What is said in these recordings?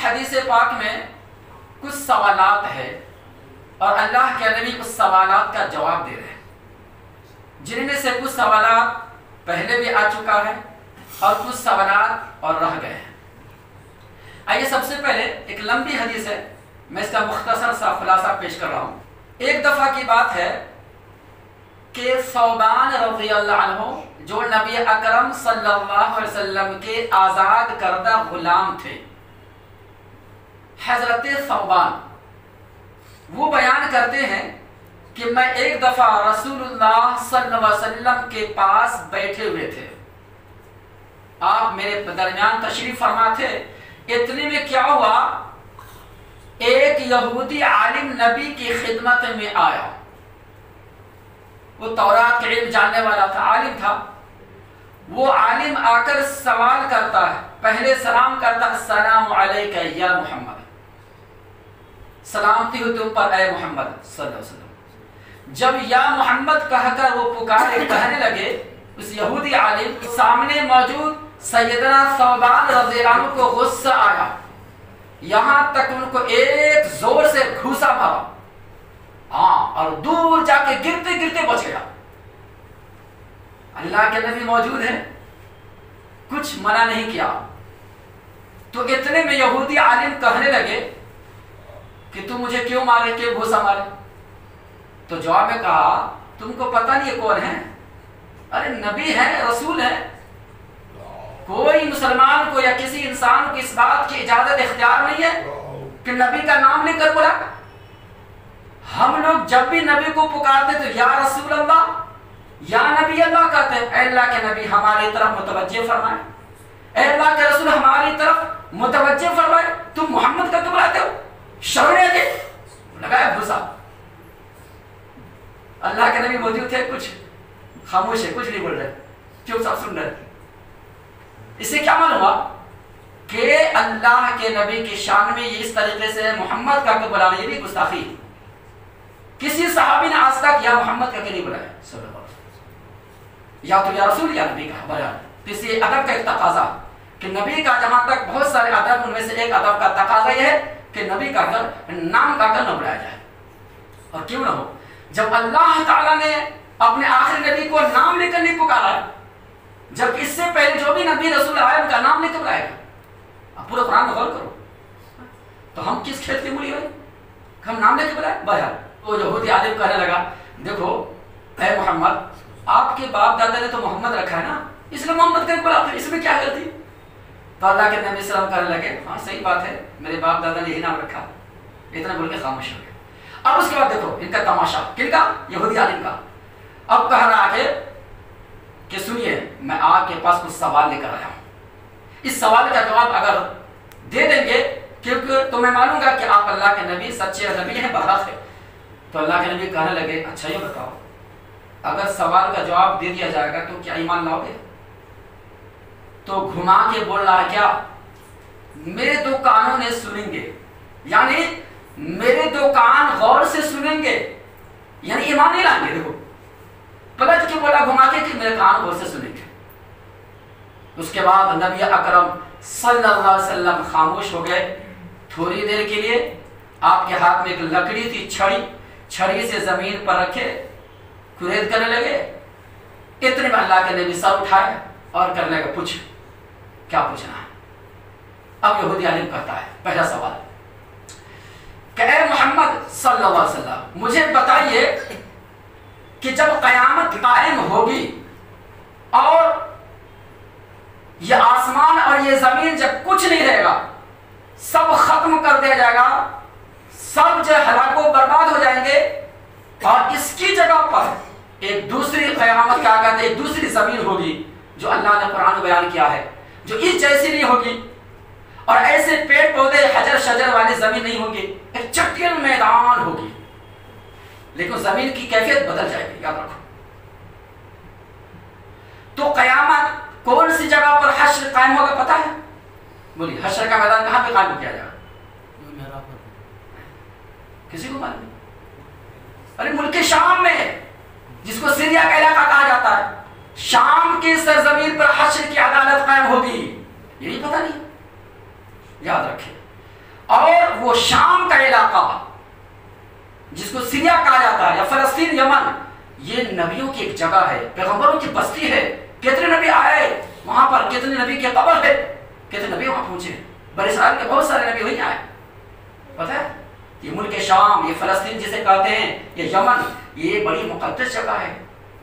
حدیث پاک میں کچھ سوالات ہے اور اللہ کے نبی اس سوالات کا جواب دے رہے ہیں، جن میں سے کچھ سوالات پہلے بھی آ چکا ہے اور کچھ سوالات اور رہ گئے ہیں۔ آئیے سب سے پہلے ایک لمبی حدیث ہے، میں اس کا مختصر سا خلاصہ پیش کر رہا ہوں۔ ایک دفعہ کی بات ہے کہ ثوبان رضی اللہ عنہ جو نبی اکرم صلی اللہ علیہ وسلم کے آزاد کردہ غلام تھے، حضرت ثوبان وہ بیان کرتے ہیں کہ میں ایک دفعہ رسول اللہ صلی اللہ علیہ وسلم کے پاس بیٹھے ہوئے تھے، آپ میرے درمیان تشریف فرما تھے۔ اتنے میں کیا ہوا، ایک یہودی عالم نبی کی خدمت میں آیا، وہ تورات کے علم جاننے والا تھا، عالم تھا۔ وہ عالم آ کر سوال کرتا ہے، پہلے سلام کرتا، السلام علیکہ یا محمد، سلامتی ہو تم پر اے محمد صلی اللہ علیہ وسلم۔ جب یا محمد کہہ کر وہ پکارے، کہنے لگے، اس یہودی عالم سامنے موجود سیدنا ثوبان رضی اللہ عنہ کو غصہ آیا، یہاں تک ان کو ایک زور سے گھوسا مارا، اور دور جا کے گرتے گرتے بچ گیا۔ اللہ کے نبی موجود ہیں، کچھ منع نہیں کیا۔ تو اتنے میں یہودی عالم کہنے لگے کہ تم مجھے کیوں مارے، کیوں گھوسا مارے؟ تو جواب میں کہا، تم کو پتہ نہیں یہ کون ہے؟ ارے نبی ہے، رسول ہے، کوئی مسلمان کو یا کسی انسان کو اس بات کی اجازت اختیار نہیں ہے کہ نبی کا نام لے کر بلا۔ ہم لوگ جب بھی نبی کو پکارتے تو یا رسول اللہ، یا نبی اللہ کہتے ہیں، اے اللہ کے نبی ہماری طرف متوجہ فرمائے، اے اللہ کے رسول ہماری طرف متوجہ فرمائے، تم محمد کا کیوں بلاتے ہو؟ شرم ہے، لگایا گھسا۔ اللہ کے نبی موجود تھے، کچھ خاموش ہے، کچھ نہیں بول رہے، چپ چاپ سن رہے۔ اس سے کیا معلوم ہوا کہ اللہ کے نبی کی شان میں یہ اس طریقے سے محمد کا کہ بلانا، یہ بھی گستاخی۔ کسی صحابی نے آج تک یا محمد کا کہ نہیں بلایا صلی اللہ علیہ وسلم، یا تو یا رسول یا نبی کا بلایا۔ اس لیے ادب کا ایک تقاضا کہ نبی کا جہاں تک بہت سارے ادب، ان میں سے ایک ادب کا تقاضا یہ ہے کہ نبی کا کر نام کا کر نہ بلایا جائے۔ اور کیوں نہ ہو، جب اللہ تعالیٰ نے اپنے آخری نبی کو نام لے کر نہیں پکارا، جب اس سے پہلے جو بھی نبی رسول آئے ان کا نام لے کر بلائے گا۔ اب پورا قرآن غور کرو تو ہم کس کھیت کی مولی ہوئی، ہم نام لے کے بلائے؟ بہرحال وہ یہودی عالم کہنے لگا، دیکھو اے محمد، آپ کے باپ دادا نے تو محمد رکھا ہے نا، اس لیے محمد کہیں بلاتے، اس میں کیا غلطی؟ تو اللہ کے نبی صلی اللہ علیہ وسلم کہنے لگے، ہاں صحیح بات ہے، میرے باپ دادا نے یہی نام رکھا۔ اتنا بول کے خاموش ہو گئے۔ اب اس کے بعد دیکھو ان کا تماشا، کن کا؟ یہودی عالم کا۔ اب کہہ رہا ہے کہ سنیے، میں آپ کے پاس کچھ سوال لے کر آیا ہوں، اس سوال کا جواب اگر دے دیں گے، کیونکہ تو میں مانوں گا کہ آپ اللہ کے نبی سچے نبی ہیں، برحق ہے۔ تو اللہ کے نبی کہنے لگے، اچھا یہ بتاؤ، اگر سوال کا جواب دے دیا جائے گا تو کیا ایمان لاؤ گے؟ تو گھما کے بول رہا ہے، کیا میرے دو کانوں نے سنیں گے، یعنی میرے دو کان غور سے سنیں گے، یعنی ایمان نہیں لائیں گے۔ دیکھو پلٹ کے بولا گھما کے کہ میرے کان غور سے سنیں گے۔ اس کے بعد نبی اکرم صلی اللہ علیہ وسلم خاموش ہو گئے تھوڑی دیر کے لیے۔ آپ کے ہاتھ میں ایک لکڑی تھی، چھڑی سے زمین پر رکھے کھرید کرنے لگے۔ اتنے میں اللہ کے نبی سر اٹھائے اور کرنے لگے، پوچھ کیا پوچھنا ہے؟ اب یہودی عالم کہتا ہے، پہلا سوال کہ اے محمد صلی اللہ علیہ وسلم، مجھے بتائیے کہ جب قیامت قائم ہوگی اور یہ آسمان اور یہ زمین جب کچھ نہیں رہے گا، سب ختم کر دیا جائے گا، سب جو ہلاک و برباد ہو جائیں گے، اور اس کی جگہ پر ایک دوسری قیامت کا آغاز، ایک دوسری زمین ہوگی جو اللہ نے قرآن بیان کیا ہے، جو اس جیسی نہیں ہوگی، اور ایسے پیڑ پودے حجر شجر والی زمین نہیں ہوگی، ایک چٹیل میدان ہوگی، لیکن زمین کی کیفیت بدل جائے گی، یاد رکھو۔ تو قیامت کون سی جگہ پر حشر قائم ہوگا پتہ ہے؟ بولیے، حشر کا میدان کہاں پہ قائم کیا جائے گا؟ کسی کو معلوم؟ ارے ملک شام میں، جس کو سیریا کا علاقہ کہا جاتا ہے، شام کی سرزمین پر حشر کی عدالت قائم ہوگی، یہ نہیں پتہ نہیں؟ یاد رکھیں اور وہ شام کا علاقہ جس کو سیریا کہا جاتا ہے یا فلسطین یمن، یہ نبیوں کی ایک جگہ ہے، پیغمبروں کی بستی ہے. کتنے نبی آئے وہاں پر، کتنے نبی کی قبر ہے، کتنے نبی وہاں پہنچے. بنی اسرائیل کے بہت سارے نبی وہیں آئے. پتہ ہے یہ ملک شام، یہ فلسطین جسے کہتے ہیں، یہ یمن، یہ بڑی مقدس جگہ ہے،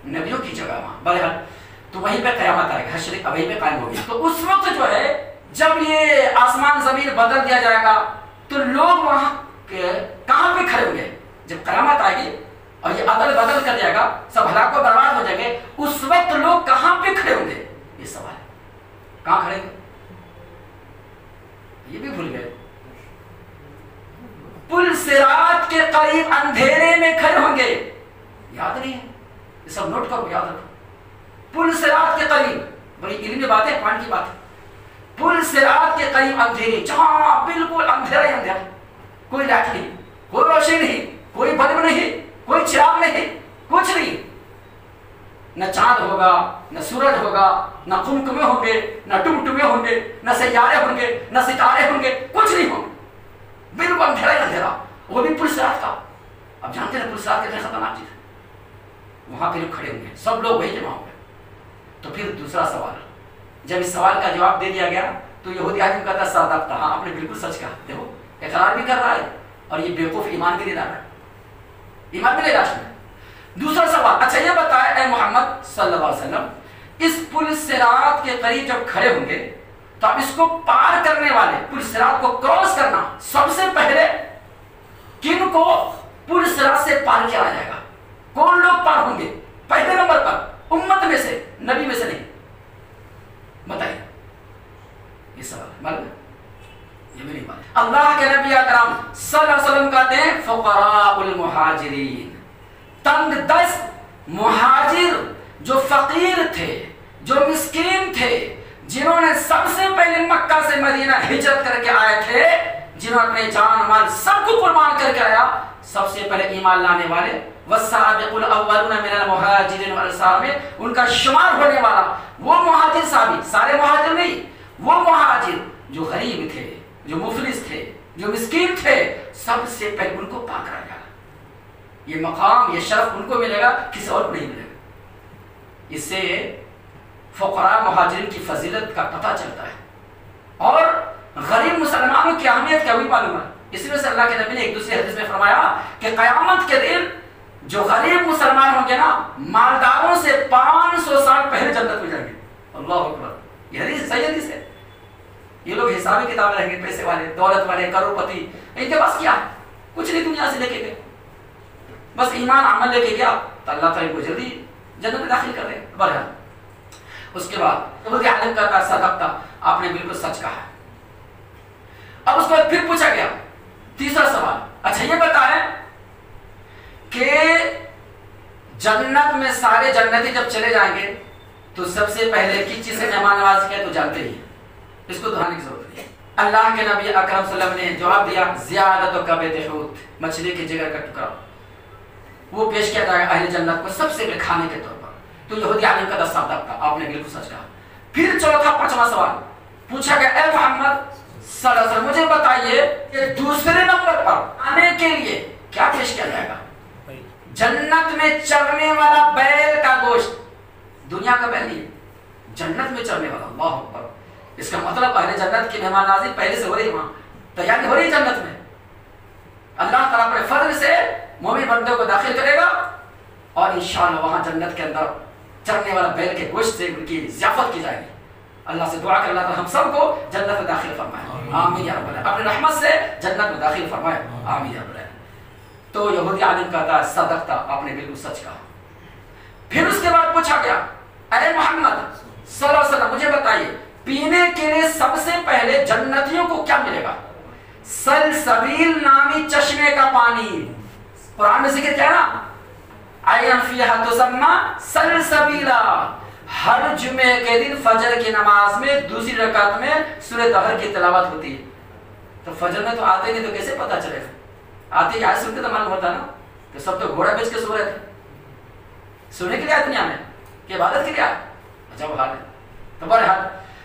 نبیوں کی جگہ وہاں. بہرحال تو وہیں پہ قیامت آئے گا، حشر وہیں پہ قائم ہوگی. تو اس وقت جو ہے جب یہ آسمان زمین بدل دیا جائے گا تو لوگ وہاں کہاں پہ کھڑے ہوں گے؟ جب قیامت آئے گی اور یہ عدل بدل کر جائے گا، سب ہلاک و برباد ہو جائیں گے، اس وقت لوگ کہاں پہ کھڑے ہوں گے؟ یہ سوال ہے. کہاں کھڑے گے؟ یہ بھی بھول گئے. پل صراط کے قریب اندھیرے میں کھڑے ہوں گے. یاد نہیں ہے؟ یہ سب نوٹ کرو، یاد رکھو. پل صراط کے قریب، بڑی علمی بات ہے، پوائنٹ کی بات ہے. پل صراط کے قریب اندھیرے، جہاں بالکل اندھیرا ہی اندھیرا، کوئی لائٹ نہیں، کوئی روشنی نہیں، کوئی بلب نہیں، کوئی چراغ نہیں، کچھ نہیں. نہ چاند ہوگا، نہ سورج ہوگا، نہ قمقمے ہوں گے، نہ ٹمٹمے ہوں گے، نہ سیارے ہوں گے، نہ ستارے ہوں گے، کچھ نہیں ہوں گے. بالکل اندھیرا ہی اندھیرا، وہ بھی پل صراط کا. اب جانتے ہیں پل صراط کتنے خطرناک چیز ہے. وہاں پہ لوگ کھڑے ہوں گے، سب لوگ وہی جمع ہوں گے. تو پھر دوسرا سوال، جب اس سوال کا جواب دے دیا گیا تو یہودی آدمی کہتا ہے صادق تھا. ہاں آپ نے بالکل سچ کہا. دیکھو اقرار بھی کر رہا ہے اور یہ بیوقوف ایمان بھی لے رہا ہے، ایمان بھی لے رہا ہے. دوسرا سوال، اچھا یہ بتائے اے محمد صلی اللہ علیہ وسلم، اس پل صراط کے قریب جب کھڑے ہوں گے تو اب اس کو پار کرنے والے، پل صراط کو کراس کرنا، سب سے پہلے کن کو پل صراط سے پار کیا جائے گا؟ کون لوگ پار ہوں گے پہلے نمبر پر؟ امت میں سے، نبی میں سے نہیں. بتائیے یہ سوال معلوم ہے؟ یہ بھی نہیں معلوم. اللہ کے نبی اکرم صلی اللہ علیہ وسلم کہتے ہیں فقراء المہاجرین، تنگ دست مہاجر جو فقیر تھے، جو مسکین تھے، جنہوں نے سب سے پہلے مکہ سے مدینہ ہجرت کر کے آئے تھے، جنہوں نے اپنے جان مال سب کو قربان کر کے آیا، سب سے پہلے ایمان لانے والے، والسابقون الاولون من المہاجرین والانصار میں ان کا شمار ہونے والا وہ مہاجر صحابی، سارے مہاجر نہیں، وہ مہاجر جو غریب تھے، جو مفلس تھے، جو مسکین تھے، سب سے پہلے ان کو پاک کرا گیا. یہ مقام، یہ شرف ان کو ملے گا، کسی اور کو نہیں ملے گا. اس سے فقراء مہاجرین کی فضیلت کا پتہ چلتا ہے اور غریب مسلمانوں کی اہمیت کیا ہوئی معلوم ہے. اس لیے اللہ کے نبی نے ایک دوسرے حدیث میں فرمایا کہ قیامت کے دن جو غریب مسلمان ہوں گے نا، مالداروں سے 500 سال پہلے جنت میں جائیں گے. اللہ اکبر. یہ حدیث صحیح حدیث ہے. یہ لوگ حسابی کتاب رہیں گے، پیسے والے، دولت والے، کروڑپتی، ان کے پاس کیا ہے؟ کچھ نہیں دنیا سے لے کے گئے، بس ایمان عمل لے کے گیا تو اللہ تعالیٰ کو جلدی جنت میں داخل کر دے. بہرحال اس کے بعد یہودی عالم کا صدق تھا، آپ نے بالکل سچ کہا. اب اس کو پھر پوچھا گیا تیسرا سوال، اچھا یہ بتائیں کہ جنت میں سارے جنتی جب چلے جائیں گے تو سب سے پہلے کس چیز سے مہمان نوازی کیا؟ تو جانتے ہی، اس کو دہرانے کی ضرورت نہیں. اللہ کے نبی اکرم صلی اللہ علیہ وسلم نے جواب دیا زیادت و کبد حوت، مچھلی کے جگر کا ٹکڑا، وہ پیش کیا جائے گا اہل جنت کو سب سے پہلے کھانے کے طور پر. تو یہودی عالم کا صدق تھا، آپ نے بالکل سچ کہا. پھر چوتھا پانچواں سوال پوچھا گیا، اے محمد صلی اللہ علیہ وسلم مجھے بتائیے کہ دوسرے نمبر پر آنے کے لیے کیا پیش کیا جائے گا؟ جنت میں چرنے والا بیل کا گوشت. دنیا کا بیل نہیں، جنت میں چرنے والا. اللہ اکبر. اس کا مطلب اہل جنت کی مہمان نوازی پہلے سے ہو رہی ہے، وہاں تیاری ہو رہی ہے جنت میں. اللہ تعالیٰ اپنے فضل سے مومن بندوں کو داخل کرے گا اور انشاءاللہ وہاں جنت کے اندر چرنے والا بیل کے گوشت سے ان کی ضیافت کی جائے گی. اللہ سے دعا کر اللہ تعالیٰ ہم سب کو جنت میں داخل فرمائے، آمین یا رب العالمین. اپنے رحمت سے جنت میں داخل فرمائے، آمین یا رب العالمین. تو یہودی عالم کہتا ہے صدق تھا، آپ نے بالکل سچ کہا. پھر اس کے بعد پوچھا گیا، اے محمد صلی اللہ علیہ وسلم مجھے بتائیے پینے کے لیے سب سے پہلے جنتیوں کو کیا ملے گا؟ سلسبیل نامی چشمے کا پانی. قرآن میں ذکر کیا ہے نا، عین فیہا تسمی سلسبیلا. ہر جمعے کے دن فجر کی نماز میں دوسری رکعت میں سورہ طہر کی تلاوت ہوتی ہے. تو فجر میں تو آتے نہیں تو کیسے پتا چلے گا؟ آتے ہی آج سنتے تو معلوم ہوتا نا کہ سب تو گھوڑا بیچ کے سو رہے تھے. سونے کے لیے آئے دنیا میں کہ عبادت کے لیے آئے؟ اچھا وہ حال ہے. تو بہرحال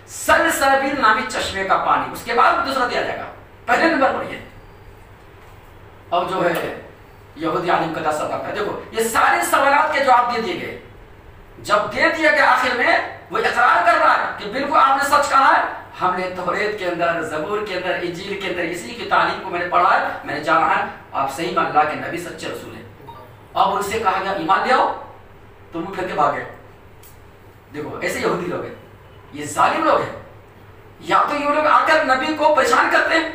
سلسبیل نامی چشمے کا پانی. اس کے بعد دوسرا دیا جائے گا پہلے نمبر پر یہ. اب جو ہے یہودی عالم کا سبق ہے. دیکھو یہ سارے سوالات کے جواب دے دیے گئے. جب دے دیا گیا آخر میں وہ اقرار کر رہا ہے کہ بالکل آپ نے سچ کہا ہے. ہم نے توریت کے اندر، زبور کے اندر، انجیل کے اندر اسی کی تعلیم کو میں نے پڑھا ہے، میں نے جانا ہے آپ صحیح میں اللہ کے نبی سچے رسول ہیں. اب ان سے کہا گیا ایمان لے آؤ تو منہ پھیر کے بھاگے. دیکھو ایسے یہودی لوگ ہیں، یہ ظالم لوگ ہیں. یا تو یہ لوگ آ کر نبی کو پریشان کرتے ہیں.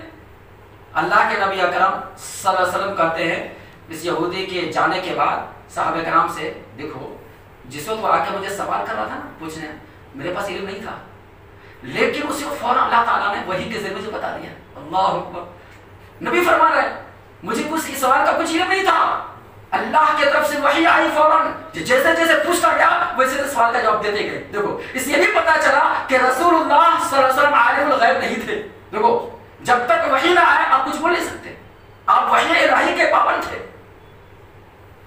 اللہ کے نبی اکرم صلی اللہ علیہ وسلم کہتے ہیں اس یہودی کے جانے کے بعد صحابہ کرام سے، دیکھو جس وقت وہ آ کے مجھے سوال کر رہا تھا نا پوچھنے، میرے پاس علم نہیں تھا، لیکن اسی کو فوراً اللہ تعالیٰ نے وحی کے ذریعے مجھے بتا دیا. اللہ اکبر. نبی فرما رہے ہیں مجھے کچھ سوال کا کچھ علم نہیں تھا، اللہ کی طرف سے وحی آئی فوراً، جیسے جیسے پوچھتا گیا ویسے ویسے سوال کا جواب دیتے گئے. دیکھو اس یہ بھی پتا چلا کہ رسول اللہ صلی اللہ علیہ وسلم عالم الغیب نہیں تھے. دیکھو جب تک وحی نہ آئے آپ کچھ بول نہیں سکتے، آپ وحی الہی کے پابند تھے.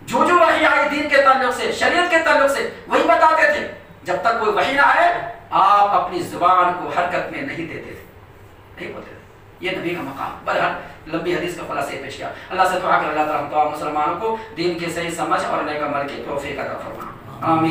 جو وحی آئی دین کے تعلق سے، شریعت کے تعلق سے وہی بتاتے تھے. جب تک کوئی وحی نہ آئے آپ اپنی زبان کو حرکت میں نہیں دیتے تھے، نہیں بولتے تھے. یہ نبی کا مقام. بہرحال لمبی حدیث کا خلاصہ پیش کیا. اللہ سے دعا کر اللہ تعالیٰ ہم تمام مسلمانوں کو دین کی صحیح سمجھ اور نیک عمل کی توفیق عطا فرمائے. آمین.